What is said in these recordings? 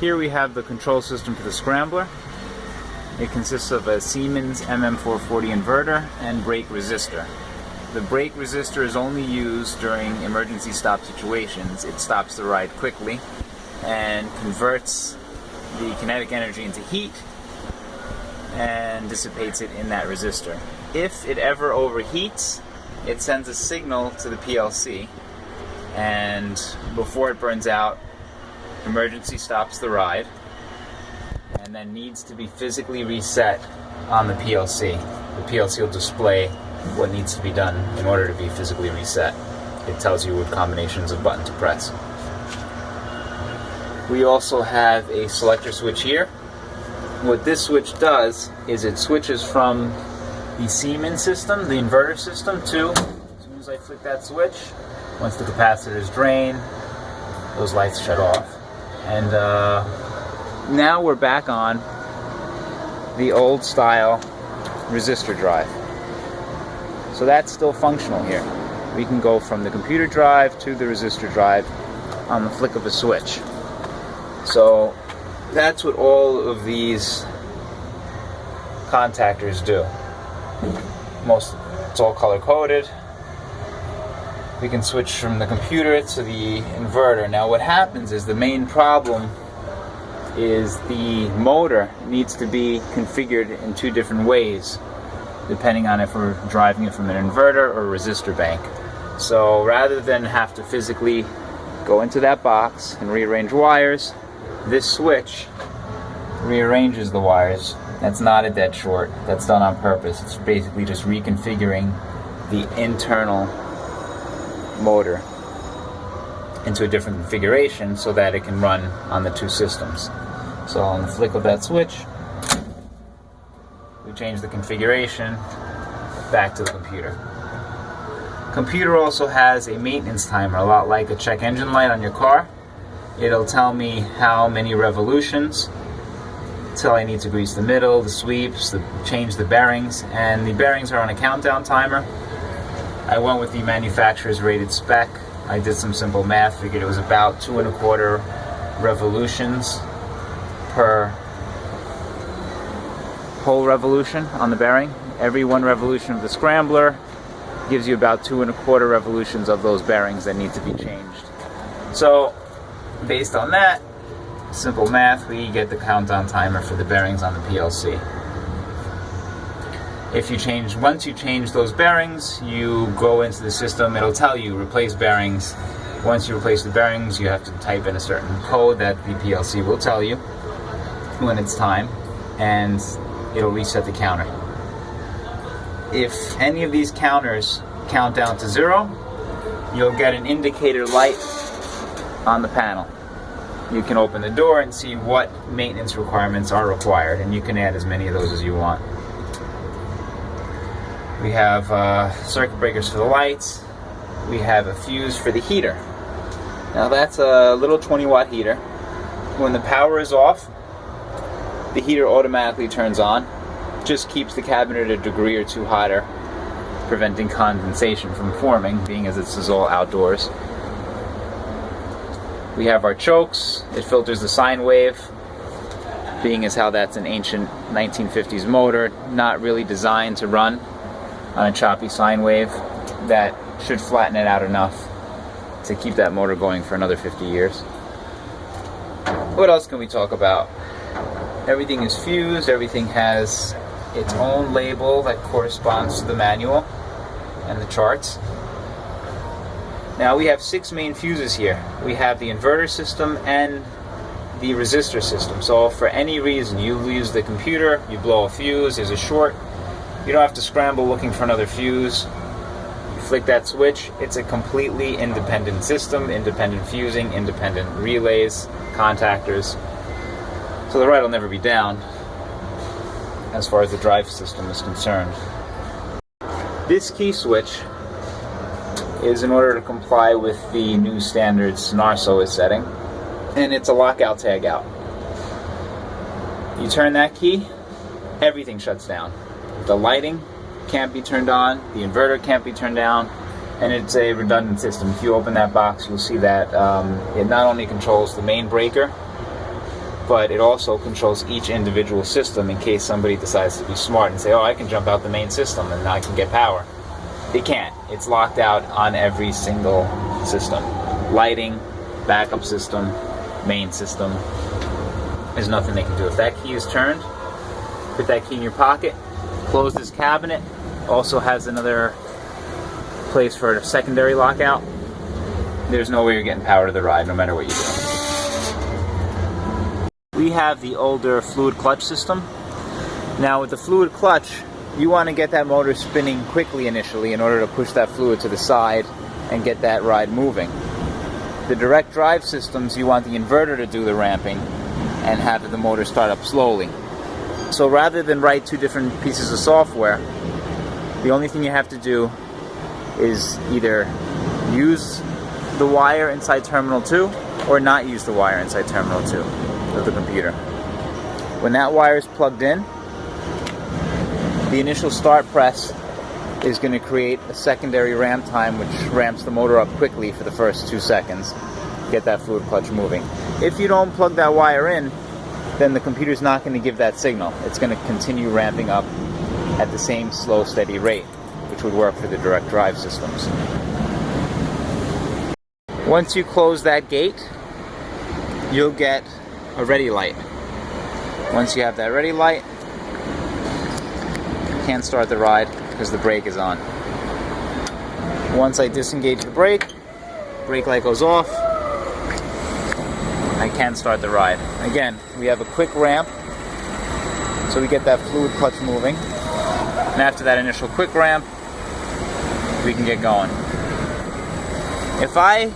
Here we have the control system for the Scrambler. It consists of a Siemens MM440 inverter and brake resistor. The brake resistor is only used during emergency stop situations. It stops the ride quickly and converts the kinetic energy into heat and dissipates it in that resistor. If it ever overheats, it sends a signal to the PLC, and before it burns out, emergency stops the ride and then needs to be physically reset on the PLC. The PLC will display what needs to be done in order to be physically reset. It tells you what combinations of buttons to press. We also have a selector switch here. What this switch does is it switches from the Siemens system, the inverter system, to, as soon as I flick that switch, once the capacitor is drained, those lights shut off. And now we're back on the old style resistor drive. So that's still functional here. We can go from the computer drive to the resistor drive on the flick of a switch. So that's what all of these contactors do. It's all color coded. We can switch from the computer to the inverter. Now what happens is the main problem is the motor needs to be configured in two different ways depending on if we're driving it from an inverter or a resistor bank. So rather than have to physically go into that box and rearrange wires, this switch rearranges the wires. That's not a dead short. That's done on purpose. It's basically just reconfiguring the internal motor into a different configuration so that it can run on the two systems. So on the flick of that switch, we change the configuration back to the computer. Computer also has a maintenance timer, a lot like a check engine light on your car. It'll tell me how many revolutions till I need to grease the middle, the sweeps, change the bearings, and the bearings are on a countdown timer. I went with the manufacturer's rated spec. I did some simple math, figured it was about 2 1/4 revolutions per whole revolution on the bearing. Every 1 revolution of the Scrambler gives you about 2 1/4 revolutions of those bearings that need to be changed. So based on that simple math, we get the countdown timer for the bearings on the PLC. Once you change those bearings, you go into the system, it'll tell you replace bearings. Once you replace the bearings, you have to type in a certain code that the PLC will tell you when it's time, and it'll reset the counter. If any of these counters count down to 0, you'll get an indicator light on the panel. You can open the door and see what maintenance requirements are required, and you can add as many of those as you want. We have circuit breakers for the lights. We have a fuse for the heater. Now that's a little 20-watt heater. When the power is off, the heater automatically turns on. Just keeps the cabinet a degree or two hotter, preventing condensation from forming, being as this is all outdoors. We have our chokes. It filters the sine wave, being as how that's an ancient 1950s motor, not really designed to run on a choppy sine wave. That should flatten it out enough to keep that motor going for another 50 years. What else can we talk about? Everything is fused, everything has its own label that corresponds to the manual and the charts. Now we have 6 main fuses here. We have the inverter system and the resistor system. So if for any reason you lose the computer, you blow a fuse, there's a short, you don't have to scramble looking for another fuse. You flick that switch, it's a completely independent system, independent fusing, independent relays, contactors. So the ride will never be down as far as the drive system is concerned. This key switch is in order to comply with the new standards NARSO is setting, and it's a lockout tagout. You turn that key, everything shuts down. The lighting can't be turned on, the inverter can't be turned down, and it's a redundant system. If you open that box, you'll see that it not only controls the main breaker, but it also controls each individual system in case somebody decides to be smart and say, oh, I can jump out the main system and I can get power. It can't. It's locked out on every single system. Lighting, backup system, main system. There's nothing they can do. If that key is turned, put that key in your pocket, close this cabinet. Also has another place for a secondary lockout. There's no way you're getting power to the ride, no matter what you do. We have the older fluid clutch system. Now with the fluid clutch, you want to get that motor spinning quickly initially in order to push that fluid to the side and get that ride moving. The direct drive systems, you want the inverter to do the ramping and have the motor start up slowly. So rather than write two different pieces of software, the only thing you have to do is either use the wire inside terminal 2 or not use the wire inside terminal 2 of the computer. When that wire is plugged in, the initial start press is going to create a secondary ramp time which ramps the motor up quickly for the first 2 seconds. Get that fluid clutch moving. If you don't plug that wire in, then the computer's not going to give that signal. It's going to continue ramping up at the same slow, steady rate, which would work for the direct drive systems. Once you close that gate, you'll get a ready light. Once you have that ready light, you can't start the ride because the brake is on. Once I disengage the brake light goes off, I can start the ride. Again, we have a quick ramp, so we get that fluid clutch moving. And after that initial quick ramp, we can get going. If I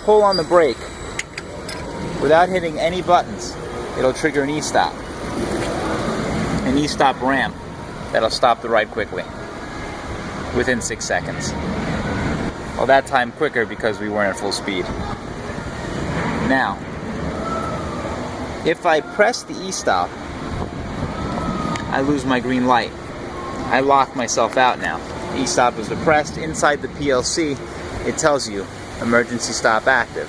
pull on the brake without hitting any buttons, it'll trigger an e-stop. An e-stop ramp that'll stop the ride quickly within 6 seconds. Well, that time quicker because we weren't at full speed. Now, if I press the e-stop, I lose my green light. I lock myself out now. E-stop is depressed. Inside the PLC, it tells you emergency stop active.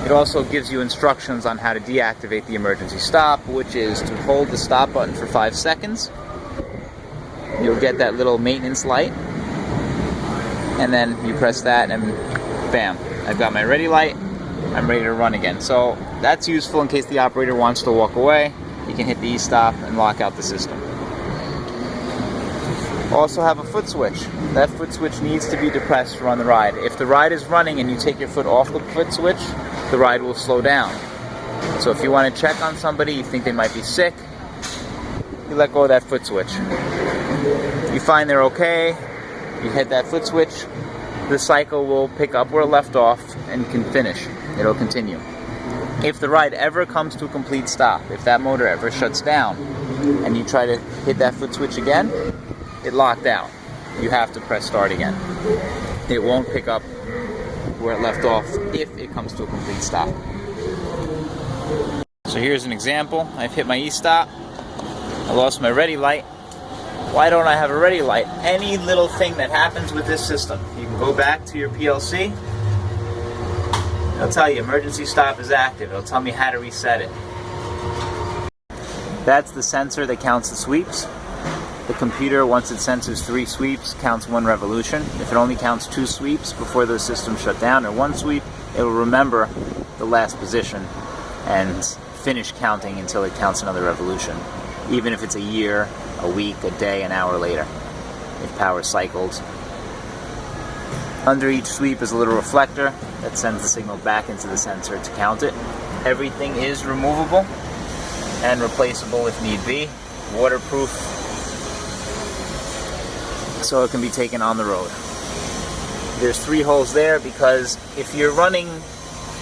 It also gives you instructions on how to deactivate the emergency stop, which is to hold the stop button for 5 seconds. You'll get that little maintenance light, and then you press that and bam, I've got my ready light. I'm ready to run again. So that's useful in case the operator wants to walk away. You can hit the e-stop and lock out the system. Also have a foot switch. That foot switch needs to be depressed to run the ride. If the ride is running and you take your foot off the foot switch, the ride will slow down. So if you want to check on somebody, you think they might be sick, you let go of that foot switch. You find they're okay, you hit that foot switch, the cycle will pick up where it left off and can finish. It'll continue. If the ride ever comes to a complete stop, if that motor ever shuts down and you try to hit that foot switch again, it locked out. You have to press start again. It won't pick up where it left off if it comes to a complete stop. So here's an example. I've hit my e-stop. I lost my ready light. Why don't I have a ready light? Any little thing that happens with this system, you can go back to your PLC. It'll tell you emergency stop is active. It'll tell me how to reset it. That's the sensor that counts the sweeps. The computer, once it senses 3 sweeps, counts 1 revolution. If it only counts 2 sweeps before the system shut down, or 1 sweep, it will remember the last position and finish counting until it counts another revolution, even if it's a year, a week, a day, an hour later, if power cycles. Under each sweep is a little reflector that sends the signal back into the sensor to count it. Everything is removable and replaceable if need be, waterproof, so it can be taken on the road. There's 3 holes there because if you're running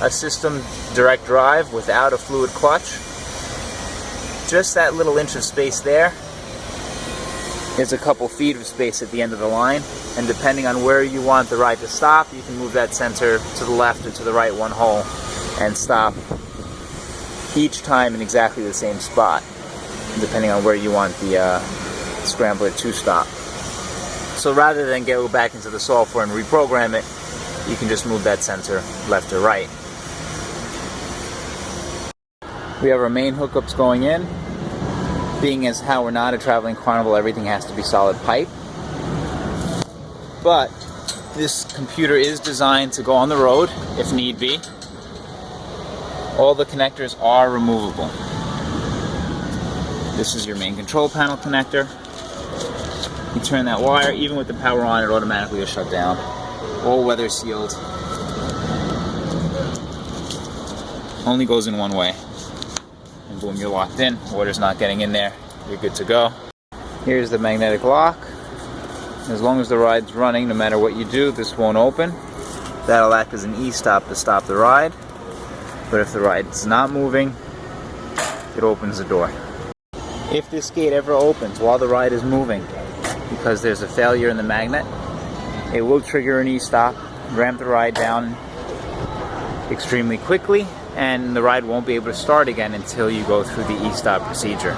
a system direct drive without a fluid clutch, just that little inch of space there is a couple feet of space at the end of the line, and depending on where you want the ride to stop, you can move that sensor to the left or to the right 1 hole and stop each time in exactly the same spot, depending on where you want the Scrambler to stop. So rather than go back into the software and reprogram it, you can just move that sensor left or right. We have our main hookups going in. Being as how we're not a traveling carnival, everything has to be solid pipe. But this computer is designed to go on the road if need be. All the connectors are removable. This is your main control panel connector. You turn that wire, even with the power on, it automatically will shut down. All weather sealed. Only goes in one way. And boom, you're locked in. Water's not getting in there. You're good to go. Here's the magnetic lock. As long as the ride's running, no matter what you do, this won't open. That'll act as an e-stop to stop the ride. But if the ride's not moving, it opens the door. If this gate ever opens while the ride is moving, because there's a failure in the magnet, it will trigger an e-stop, ramp the ride down extremely quickly, and the ride won't be able to start again until you go through the e-stop procedure.